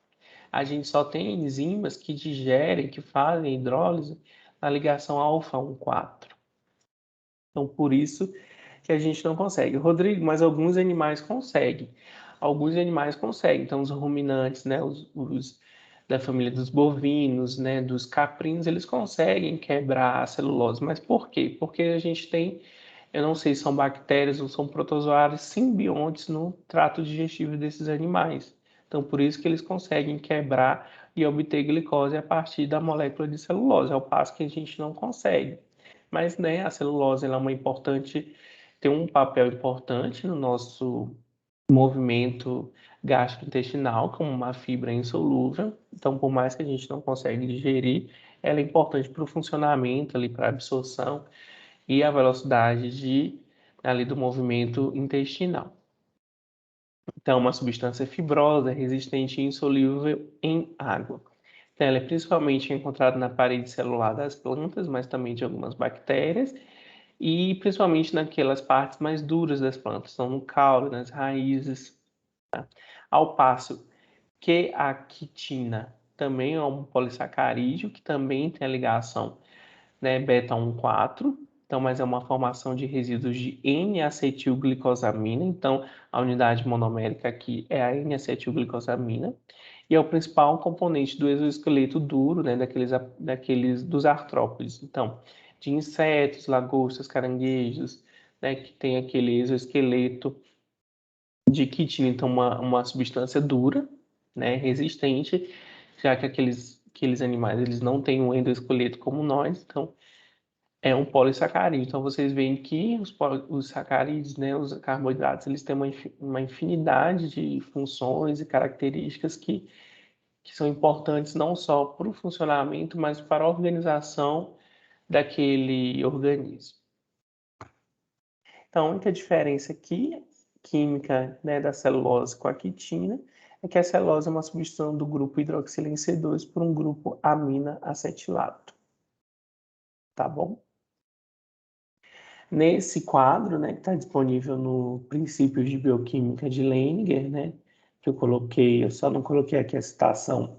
A gente só tem enzimas que digerem, que fazem hidrólise na ligação alfa 1, 4. Então, por isso que a gente não consegue. Rodrigo, mas alguns animais conseguem. Alguns animais conseguem. Então, os ruminantes, né, os da família dos bovinos, né, dos caprinos, eles conseguem quebrar a celulose. Mas por quê? Porque a gente tem, eu não sei se são bactérias ou são protozoários simbiontes no trato digestivo desses animais. Então, por isso que eles conseguem quebrar e obter glicose a partir da molécula de celulose, ao passo que a gente não consegue. Mas, né, a celulose ela é tem um papel importante no nosso movimento gastrointestinal, como uma fibra insolúvel. Então, por mais que a gente não consiga digerir, ela é importante para o funcionamento, ali, para a absorção e a velocidade ali, do movimento intestinal. Então, uma substância fibrosa, resistente e insolúvel em água. Então, ela é principalmente encontrada na parede celular das plantas, mas também de algumas bactérias, e principalmente naquelas partes mais duras das plantas, então no caule, nas raízes. Tá? Ao passo que a quitina também é um polissacarídeo, que também tem a ligação, né, beta-1,4, então, mas é uma formação de resíduos de N-acetilglicosamina, então a unidade monomérica aqui é a N-acetilglicosamina, e é o principal componente do exoesqueleto duro, né, daqueles dos artrópodes, então, de insetos, lagostas, caranguejos, né, que tem aquele exoesqueleto de quitina, então uma substância dura, né, resistente, já que aqueles animais eles não têm um endoesqueleto como nós, então é um polissacarídeo. Então vocês veem que os sacarídeos, né, os carboidratos, eles têm uma infinidade de funções e características que são importantes não só para o funcionamento, mas para a organização daquele organismo. Então, a única diferença aqui, química, né, da celulose com a quitina, é que a celulose é uma substituição do grupo hidroxileno C2 por um grupo amina acetilato. Tá bom? Nesse quadro, né, que está disponível no Princípios de Bioquímica de Leininger, né, que eu só não coloquei aqui a citação,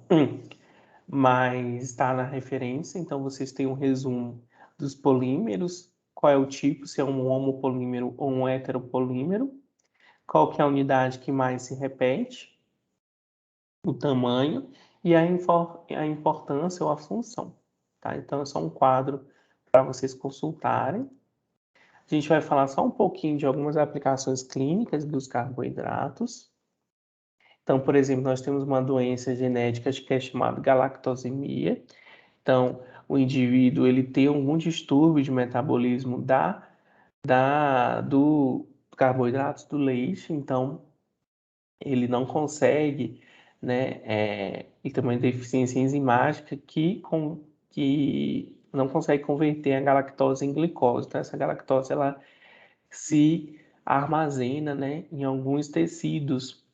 mas está na referência, então vocês têm um resumo dos polímeros, qual é o tipo, se é um homopolímero ou um heteropolímero, qual que é a unidade que mais se repete, o tamanho e a importância ou a função. Tá? Então, é só um quadro para vocês consultarem. A gente vai falar só um pouquinho de algumas aplicações clínicas dos carboidratos. Então, por exemplo, nós temos uma doença genética que é chamada galactosemia. Então, o indivíduo ele tem algum distúrbio de metabolismo do carboidratos do leite, então ele não consegue, né, e também deficiência enzimática que não consegue converter a galactose em glicose. Então, essa galactose ela se armazena, né, em alguns tecidos.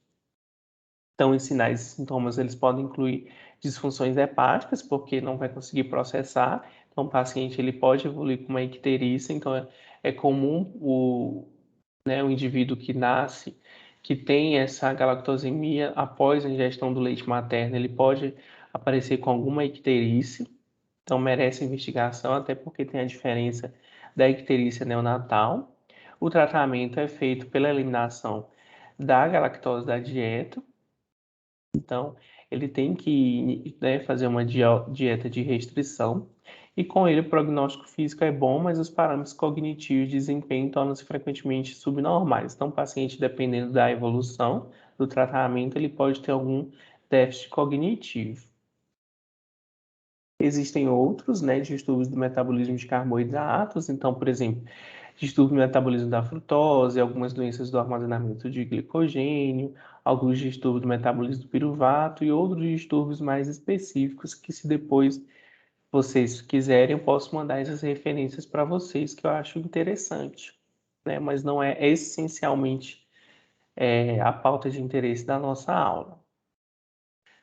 Então, os sinais e sintomas eles podem incluir disfunções hepáticas, porque não vai conseguir processar. Então, o paciente ele pode evoluir com uma icterícia. Então, é comum o indivíduo que nasce, que tem essa galactosemia após a ingestão do leite materno, ele pode aparecer com alguma icterícia. Então, merece investigação, até porque tem a diferença da icterícia neonatal. O tratamento é feito pela eliminação da galactose da dieta. Então, ele tem que, né, fazer uma dieta de restrição. E com ele, o prognóstico físico é bom, mas os parâmetros cognitivos de desempenho tornam-se frequentemente subnormais. Então, o paciente, dependendo da evolução do tratamento, ele pode ter algum déficit cognitivo. Existem outros, né, distúrbios do metabolismo de carboidratos. Então, por exemplo, distúrbio do metabolismo da frutose, algumas doenças do armazenamento de glicogênio, alguns distúrbios do metabolismo do piruvato e outros distúrbios mais específicos que, se depois vocês quiserem, eu posso mandar essas referências para vocês, que eu acho interessante, né? Mas não é essencialmente a pauta de interesse da nossa aula.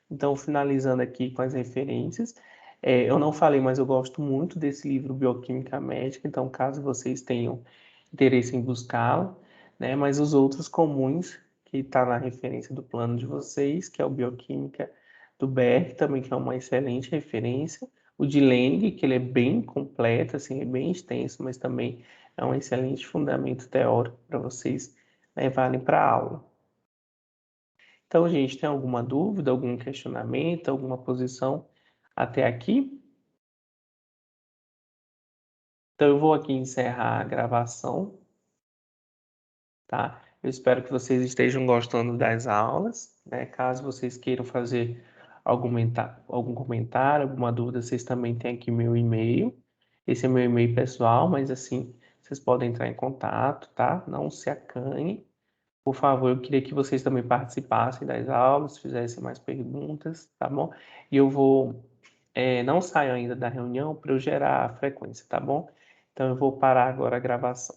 Então, finalizando aqui com as referências, eu não falei, mas eu gosto muito desse livro Bioquímica Médica, então, caso vocês tenham interesse em buscá-lo, né, mas os outros comuns, que está na referência do plano de vocês, que é o Bioquímica do Berg, também que é uma excelente referência, o de Lenig, que ele é bem completo, assim, é bem extenso, mas também é um excelente fundamento teórico para vocês levarem para a aula. Então, gente, tem alguma dúvida, algum questionamento, alguma posição até aqui? Então, eu vou aqui encerrar a gravação, tá? Eu espero que vocês estejam gostando das aulas, né? Caso vocês queiram fazer algum comentário, alguma dúvida, vocês também têm aqui meu e-mail. Esse é meu e-mail pessoal, mas assim, vocês podem entrar em contato, tá? Não se acanhe. Por favor, eu queria que vocês também participassem das aulas, fizessem mais perguntas, tá bom? E eu vou, não saio ainda da reunião para eu gerar a frequência, tá bom? Então eu vou parar agora a gravação.